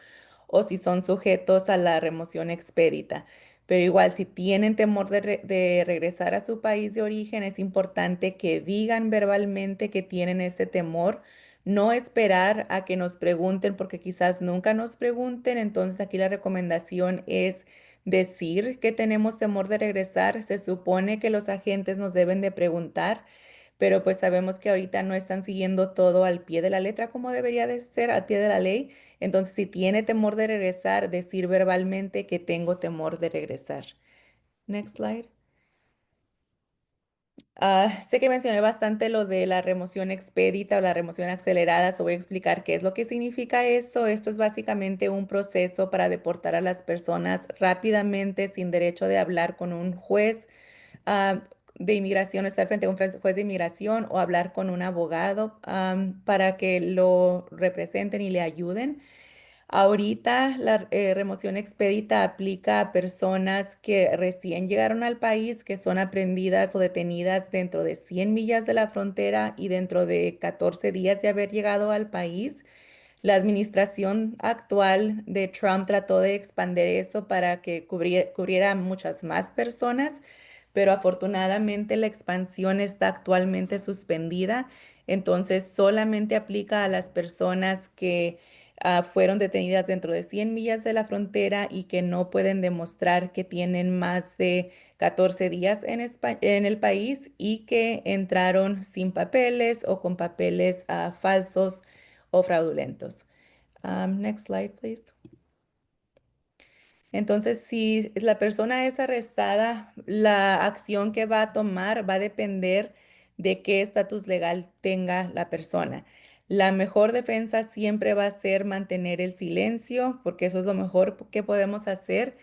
o si son sujetos a la remoción expedita. Pero igual, si tienen temor de regresar a su país de origen, es importante que digan verbalmente que tienen este temor. No esperar a que nos pregunten, porque quizás nunca nos pregunten. Entonces aquí la recomendación es decir que tenemos temor de regresar. Se supone que los agentes nos deben de preguntar, pero pues sabemos que ahorita no están siguiendo todo al pie de la letra como debería de ser, al pie de la ley. Entonces, si tiene temor de regresar, decir verbalmente que tengo temor de regresar. Next slide. Sé que mencioné bastante lo de la remoción expedita o la remoción acelerada. So voy a explicar qué es lo que significa eso. Esto es básicamente un proceso para deportar a las personas rápidamente sin derecho de hablar con un juez ah, de inmigración, estar frente a un juez de inmigración o hablar con un abogado para que lo representen y le ayuden. Ahorita la remoción expedita aplica a personas que recién llegaron al país, que son aprendidas o detenidas dentro de 100 millas de la frontera y dentro de 14 días de haber llegado al país. La administración actual de Trump trató de expandir eso para que cubriera muchas más personas, pero afortunadamente la expansión está actualmente suspendida, entonces solamente aplica a las personas que fueron detenidas dentro de 100 millas de la frontera y que no pueden demostrar que tienen más de 14 días en el país y que entraron sin papeles o con papeles falsos o fraudulentos. Next slide, please. Entonces, si la persona es arrestada, la acción que va a tomar va a depender de qué estatus legal tenga la persona. La mejor defensa siempre va a ser mantener el silencio, porque eso es lo mejor que podemos hacer.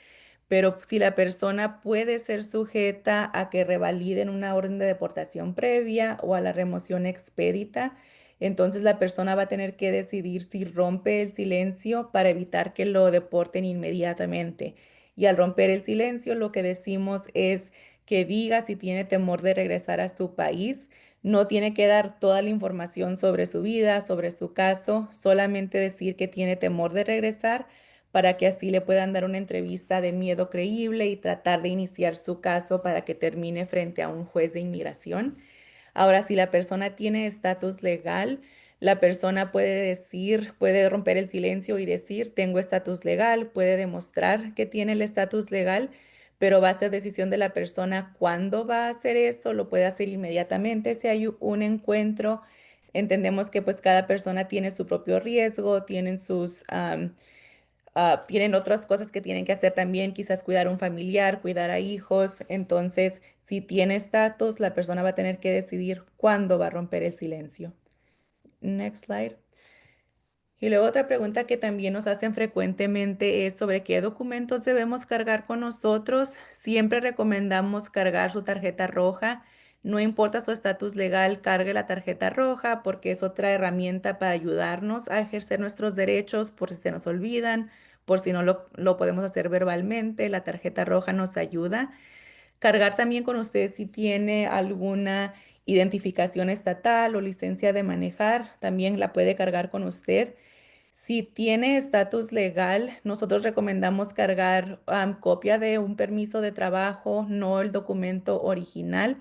Pero si la persona puede ser sujeta a que revaliden una orden de deportación previa o a la remoción expedita, entonces la persona va a tener que decidir si rompe el silencio para evitar que lo deporten inmediatamente. Y al romper el silencio, lo que decimos es que diga si tiene temor de regresar a su país. No tiene que dar toda la información sobre su vida, sobre su caso, solamente decir que tiene temor de regresar para que así le puedan dar una entrevista de miedo creíble y tratar de iniciar su caso para que termine frente a un juez de inmigración. Ahora, si la persona tiene estatus legal, la persona puede decir, puede romper el silencio y decir, tengo estatus legal, puede demostrar que tiene el estatus legal, pero va a ser decisión de la persona cuándo va a hacer eso, lo puede hacer inmediatamente si hay un encuentro. Entendemos que pues cada persona tiene su propio riesgo, tienen tienen otras cosas que tienen que hacer también, quizás cuidar a un familiar, cuidar a hijos. Entonces, si tiene estatus, la persona va a tener que decidir cuándo va a romper el silencio. Next slide. Y luego otra pregunta que también nos hacen frecuentemente es sobre qué documentos debemos cargar con nosotros. Siempre recomendamos cargar su tarjeta roja. No importa su estatus legal, cargue la tarjeta roja porque es otra herramienta para ayudarnos a ejercer nuestros derechos por si se nos olvidan, por si no lo podemos hacer verbalmente. La tarjeta roja nos ayuda. Cargar también con usted si tiene alguna identificación estatal o licencia de manejar, también la puede cargar con usted. Si tiene estatus legal, nosotros recomendamos cargar copia de un permiso de trabajo, no el documento original,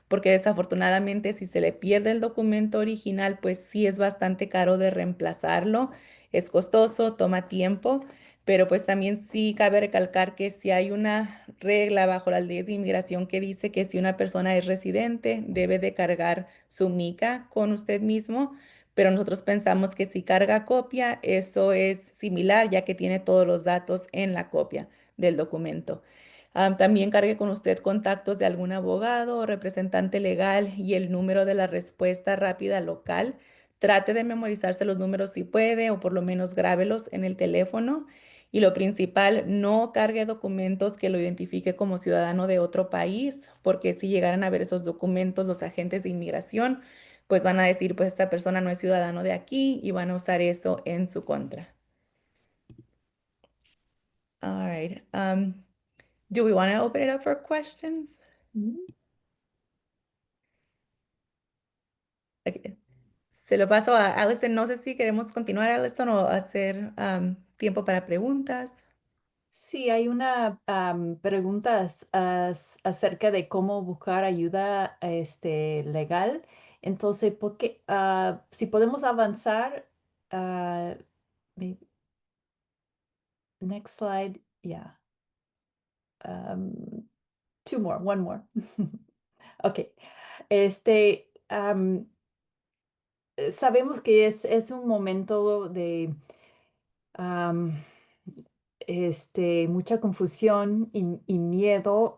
porque desafortunadamente si se le pierde el documento original, pues sí es bastante caro de reemplazarlo, es costoso, toma tiempo, pero pues también sí cabe recalcar que si hay una regla bajo las leyes de inmigración que dice que si una persona es residente, debe de cargar su mica con usted mismo, pero nosotros pensamos que si carga copia, eso es similar, ya que tiene todos los datos en la copia del documento. También cargue con usted contactos de algún abogado o representante legal y el número de la respuesta rápida local. Trate de memorizarse los números si puede o por lo menos grábelos en el teléfono. Y lo principal, no cargue documentos que lo identifique como ciudadano de otro país, porque si llegaran a ver esos documentos los agentes de inmigración, pues van a decir, pues esta persona no es ciudadano de aquí y van a usar eso en su contra. All right. Do we want to open it up for questions? Mm. Ok. Se lo paso a Allison. No sé si queremos continuar, Allison, o hacer tiempo para preguntas. Sí, hay una pregunta acerca de cómo buscar ayuda legal. Entonces, si podemos avanzar, ah, may- next slide, yeah. um, two more, one more. Ok. Sabemos que es un momento de am, mucha confusión y miedo.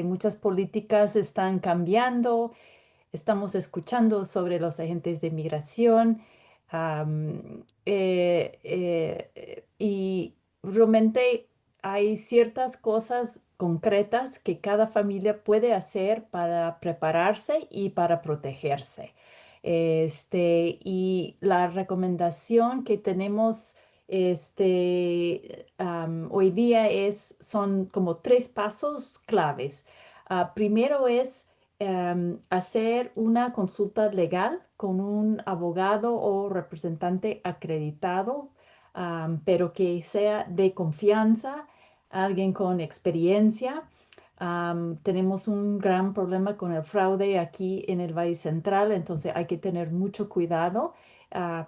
Muchas políticas están cambiando. Estamos escuchando sobre los agentes de migración, y realmente hay ciertas cosas concretas que cada familia puede hacer para prepararse y para protegerse. Y la recomendación que tenemos hoy día son como tres pasos claves. Primero es hacer una consulta legal con un abogado o representante acreditado, pero que sea de confianza, alguien con experiencia. Tenemos un gran problema con el fraude aquí en el Valle Central, entonces hay que tener mucho cuidado,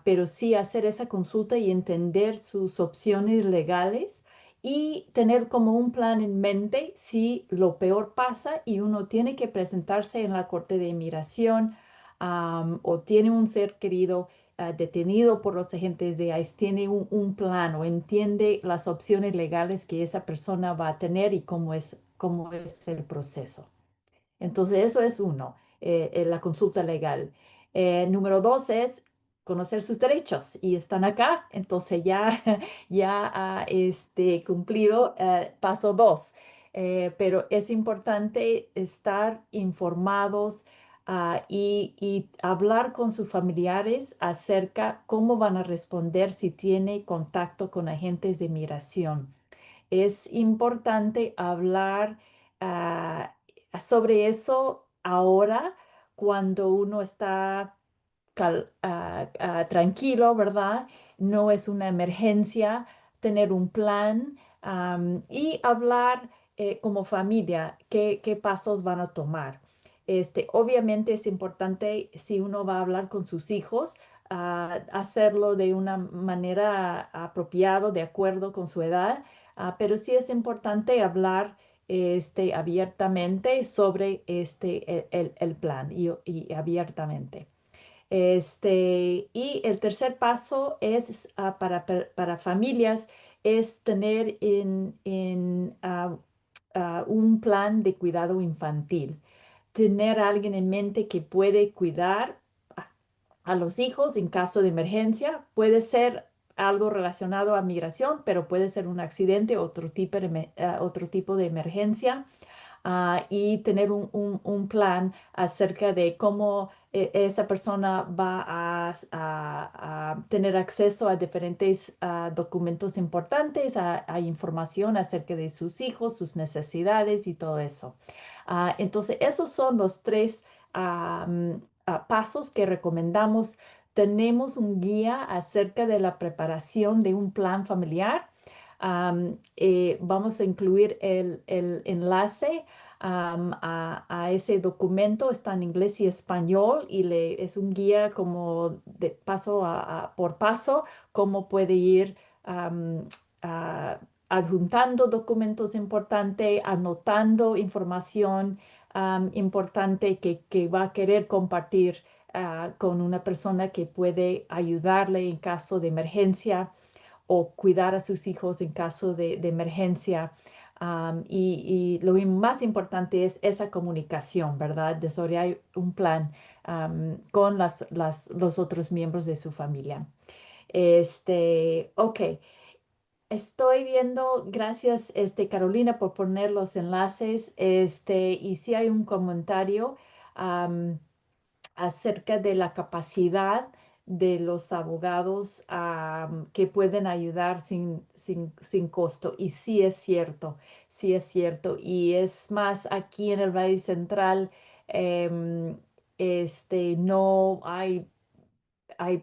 pero sí hacer esa consulta y entender sus opciones legales y tener como un plan en mente si lo peor pasa y uno tiene que presentarse en la Corte de Inmigración, o tiene un ser querido detenido por los agentes de ICE, tiene un plan o entiende las opciones legales que esa persona va a tener y cómo es el proceso. Entonces, eso es uno, la consulta legal. Número dos es conocer sus derechos y están acá, entonces ya, ya ha cumplido paso dos. Pero es importante estar informados, y hablar con sus familiares acerca cómo van a responder si tiene contacto con agentes de migración. Es importante hablar ah, sobre eso ahora, cuando uno está tranquilo, ¿verdad? No es una emergencia, tener un plan, y hablar como familia qué pasos van a tomar. Obviamente es importante si uno va a hablar con sus hijos, hacerlo de una manera apropiada, de acuerdo con su edad. Pero sí es importante hablar abiertamente sobre el plan y abiertamente. Y el tercer paso es para familias, es tener un plan de cuidado infantil, tener a alguien en mente que puede cuidar a, a los hijos en caso de emergencia. Puede ser algo relacionado a migración, pero puede ser un accidente, otro tipo de emergencia, y tener un plan acerca de cómo esa persona va a tener acceso a diferentes documentos importantes, a información acerca de sus hijos, sus necesidades y todo eso. Entonces, esos son los tres pasos que recomendamos. Tenemos un guía acerca de la preparación de un plan familiar. Vamos a incluir el enlace a ese documento. Está en inglés y español y es un guía como de paso por paso, cómo puede ir am, a- adjuntando documentos importantes, anotando información importante que va a querer compartir con una persona que puede ayudarle en caso de emergencia o cuidar a sus hijos en caso de emergencia. Y lo más importante es esa comunicación, ¿verdad? Desarrollar un plan con los otros miembros de su familia. Ok. Estoy viendo, gracias, Carolina, por poner los enlaces. Y si hay un comentario acerca de la capacidad de los abogados, que pueden ayudar sin costo. Y sí es cierto, sí es cierto. Y es más, aquí en el Valle Central, no hay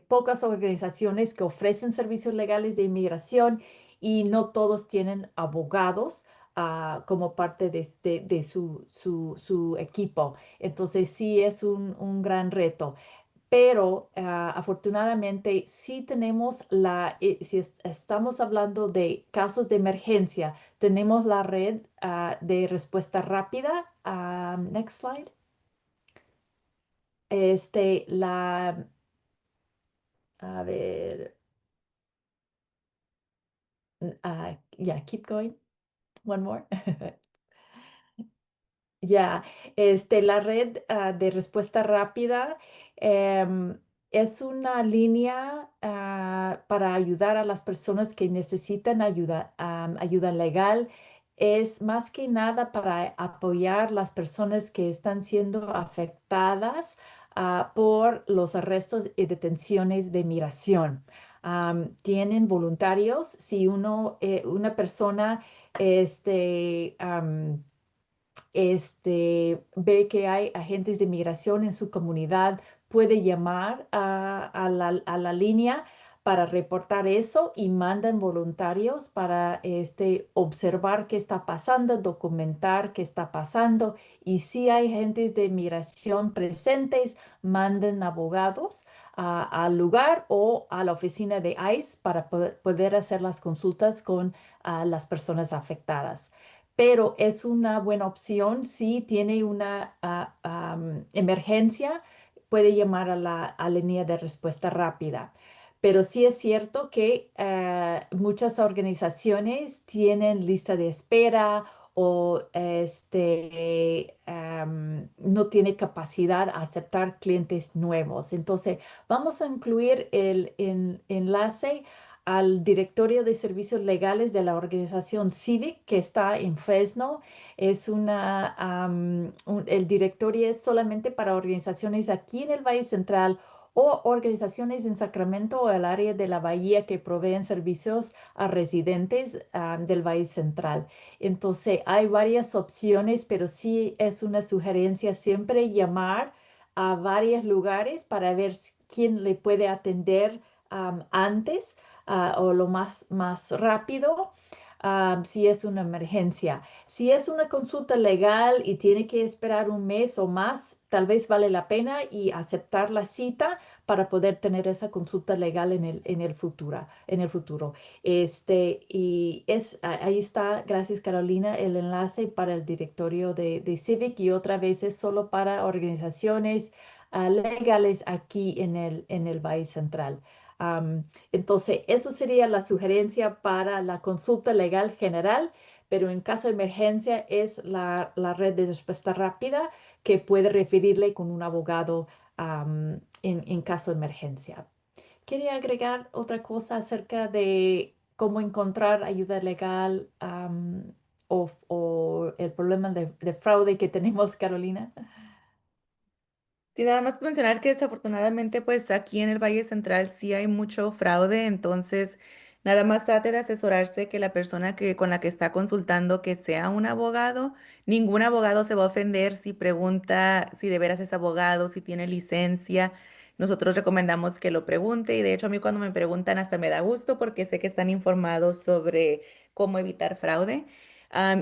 pocas organizaciones que ofrecen servicios legales de inmigración y no todos tienen abogados como parte de su equipo. Entonces sí es un gran reto. Pero afortunadamente sí tenemos si estamos hablando de casos de emergencia, tenemos la red de respuesta rápida. Next slide. La, a ver, yeah, keep going. One more. Ya, la red de respuesta rápida em, es una línea para ayudar a las personas que necesitan ayuda, ayuda legal. Es más que nada para apoyar las personas que están siendo afectadas por los arrestos y detenciones de migración. Tienen voluntarios. Si una persona, este, ve que hay agentes de migración en su comunidad, puede llamar a la línea para reportar eso y mandan voluntarios para observar qué está pasando, documentar qué está pasando. Y si hay agentes de migración presentes, manden abogados al lugar o a la oficina de ICE para poder hacer las consultas con las personas afectadas, pero es una buena opción si tiene una emergencia, puede llamar a la línea de respuesta rápida. Pero sí es cierto que muchas organizaciones tienen lista de espera o no tiene capacidad a aceptar clientes nuevos. Entonces, vamos a incluir el enlace al directorio de servicios legales de la organización Civic que está en Fresno. El directorio es solamente para organizaciones aquí en el Valle Central o organizaciones en Sacramento o el área de la Bahía que proveen servicios a residentes del Valle Central. Entonces, hay varias opciones, pero sí es una sugerencia siempre llamar a varios lugares para ver quién le puede atender antes o lo más rápido. Si es una emergencia. Si es una consulta legal y tiene que esperar un mes o más, tal vez vale la pena y aceptar la cita para poder tener esa consulta legal en el futuro. Ahí está, gracias Carolina, el enlace para el directorio de Civic y otra vez es solo para organizaciones legales aquí en el Valle Central. Entonces, eso sería la sugerencia para la consulta legal general, pero en caso de emergencia es la red de respuesta rápida que puede referirle con un abogado en caso de emergencia. Quería agregar otra cosa acerca de cómo encontrar ayuda legal o el problema de fraude que tenemos, Carolina. Sí, nada más mencionar que desafortunadamente pues aquí en el Valle Central sí hay mucho fraude, entonces nada más trate de asesorarse que la persona con la que está consultando que sea un abogado. Ningún abogado se va a ofender si pregunta si de veras es abogado, si tiene licencia. Nosotros recomendamos que lo pregunte y de hecho a mí cuando me preguntan hasta me da gusto porque sé que están informados sobre cómo evitar fraude.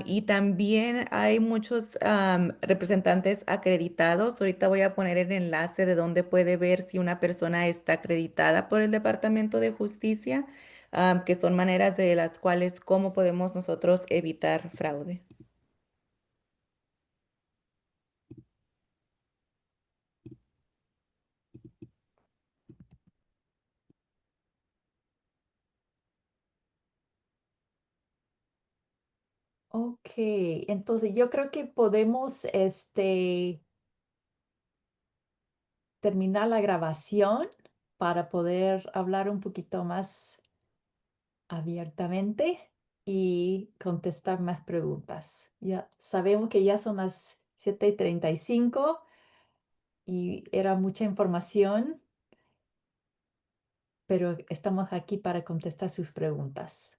Y también hay muchos representantes acreditados. Ahorita voy a poner el enlace de donde puede ver si una persona está acreditada por el Departamento de Justicia, que son maneras de las cuales cómo podemos nosotros evitar fraude. Ok, entonces yo creo que podemos terminar la grabación para poder hablar un poquito más abiertamente y contestar más preguntas. Ya sabemos que ya son las 7:35 y era mucha información, pero estamos aquí para contestar sus preguntas.